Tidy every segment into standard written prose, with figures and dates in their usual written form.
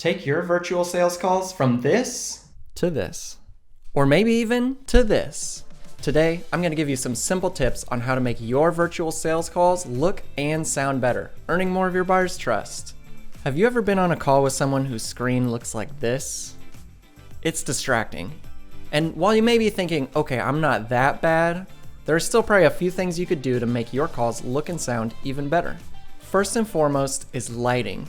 Take your virtual sales calls from this to this, or maybe even to this. Today, I'm going to give you some simple tips on how to make your virtual sales calls look and sound better, earning more of your buyers' trust. Have you ever been on a call with someone whose screen looks like this? It's distracting. And while you may be thinking, okay, I'm not that bad, there are still probably a few things you could do to make your calls look and sound even better. First and foremost is lighting.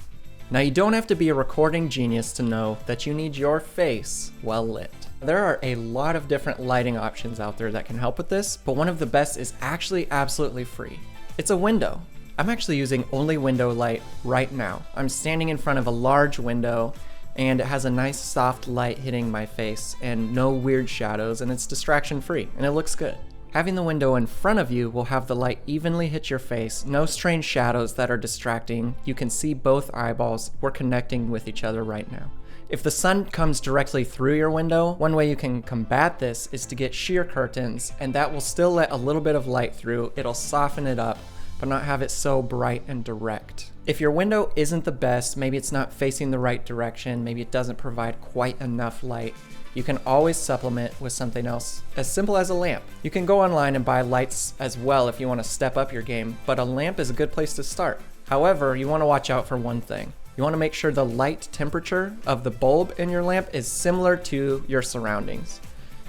Now, you don't have to be a recording genius to know that you need your face well lit. There are a lot of different lighting options out there that can help with this, but one of the best is actually absolutely free. It's a window. I'm actually using only window light right now. I'm standing in front of a large window and it has a nice soft light hitting my face and no weird shadows, and it's distraction free and it looks good. Having the window in front of you will have the light evenly hit your face, no strange shadows that are distracting. You can see both eyeballs. We're connecting with each other right now. If the sun comes directly through your window, one way you can combat this is to get sheer curtains, and that will still let a little bit of light through. It'll soften it up, but not have it so bright and direct. If your window isn't the best, maybe it's not facing the right direction, maybe it doesn't provide quite enough light, you can always supplement with something else as simple as a lamp. You can go online and buy lights as well if you want to step up your game, but a lamp is a good place to start. However, you want to watch out for one thing. You want to make sure the light temperature of the bulb in your lamp is similar to your surroundings.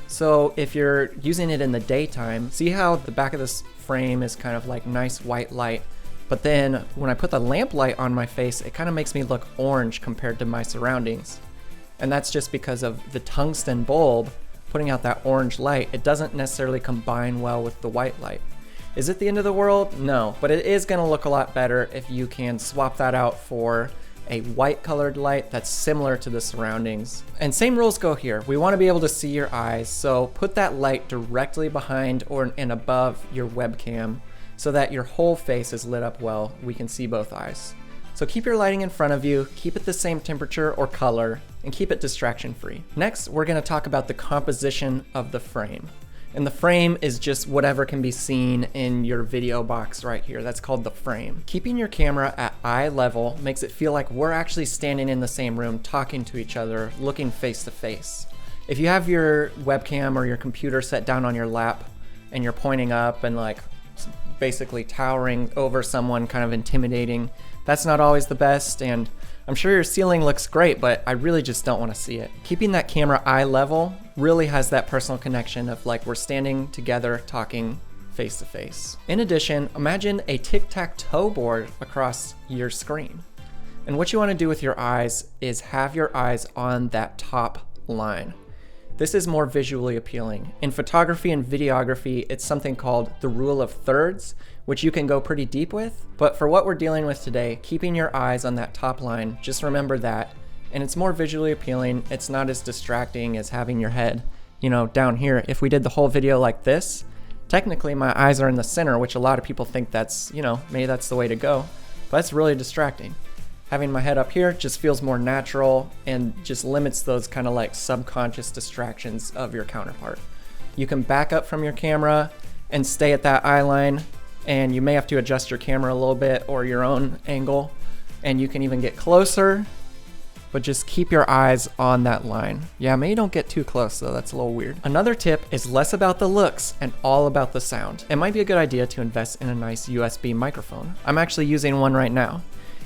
So if you're using it in the daytime, see how the back of this frame is kind of like nice white light, but then when I put the lamp light on my face, it kind of makes me look orange compared to my surroundings. And that's just because of the tungsten bulb putting out that orange light. It doesn't necessarily combine well with the white light. Is it the end of the world? No, but it is gonna look a lot better if you can swap that out for a white colored light that's similar to the surroundings. And same rules go here. We wanna be able to see your eyes, so put that light directly behind and above your webcam so that your whole face is lit up well. We can see both eyes. So keep your lighting in front of you, keep it the same temperature or color, and keep it distraction free. Next, we're gonna talk about the composition of the frame. And the frame is just whatever can be seen in your video box right here. That's called the frame. Keeping your camera at eye level makes it feel like we're actually standing in the same room, talking to each other, looking face to face. If you have your webcam or your computer set down on your lap and you're pointing up and like basically towering over someone, kind of intimidating, that's not always the best, and I'm sure your ceiling looks great, but I really just don't want to see it. Keeping that camera eye level really has that personal connection of like we're standing together talking face to face. In addition, imagine a tic-tac-toe board across your screen. And what you want to do with your eyes is have your eyes on that top line. This is more visually appealing. In photography and videography, it's something called the rule of thirds, which you can go pretty deep with. But for what we're dealing with today, keeping your eyes on that top line, just remember that. And it's more visually appealing. It's not as distracting as having your head, down here. If we did the whole video like this, technically my eyes are in the center, which a lot of people think that's, maybe that's the way to go. But that's really distracting. Having my head up here just feels more natural and just limits those kind of like subconscious distractions of your counterpart. You can back up from your camera and stay at that eye line, and you may have to adjust your camera a little bit or your own angle, and you can even get closer, but just keep your eyes on that line. Yeah, maybe don't get too close though, that's a little weird. Another tip is less about the looks and all about the sound. It might be a good idea to invest in a nice USB microphone. I'm actually using one right now.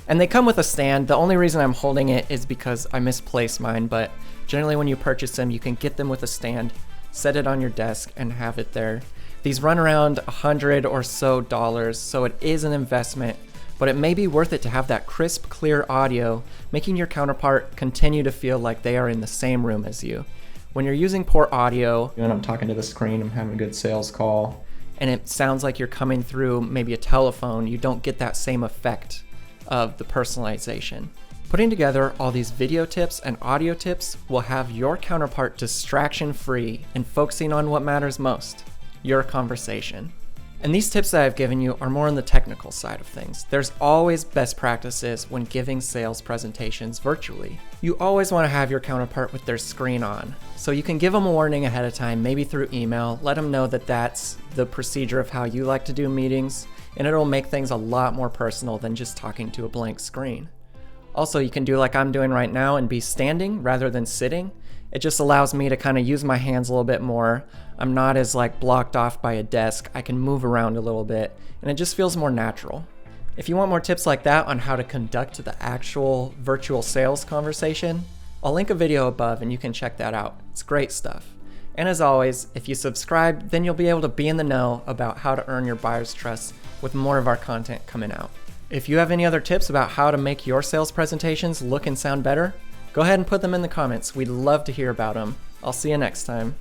And they come with a stand. The only reason I'm holding it is because I misplaced mine, but generally when you purchase them, you can get them with a stand, set it on your desk, and have it there. These run around $100 or so it is an investment, but it may be worth it to have that crisp, clear audio, making your counterpart continue to feel like they are in the same room as you. When you're using poor audio, and I'm talking to the screen, I'm having a good sales call, and it sounds like you're coming through maybe a telephone, you don't get that same effect of the personalization. Putting together all these video tips and audio tips will have your counterpart distraction free and focusing on what matters most, your conversation. And these tips that I've given you are more on the technical side of things. There's always best practices when giving sales presentations virtually. You always want to have your counterpart with their screen on. So you can give them a warning ahead of time, maybe through email, let them know that that's the procedure of how you like to do meetings, and it'll make things a lot more personal than just talking to a blank screen. Also, you can do like I'm doing right now and be standing rather than sitting. It just allows me to kind of use my hands a little bit more. I'm not as like blocked off by a desk. I can move around a little bit and it just feels more natural. If you want more tips like that on how to conduct the actual virtual sales conversation, I'll link a video above and you can check that out. It's great stuff. And as always, if you subscribe, then you'll be able to be in the know about how to earn your buyer's trust with more of our content coming out. If you have any other tips about how to make your sales presentations look and sound better, go ahead and put them in the comments. We'd love to hear about them. I'll see you next time.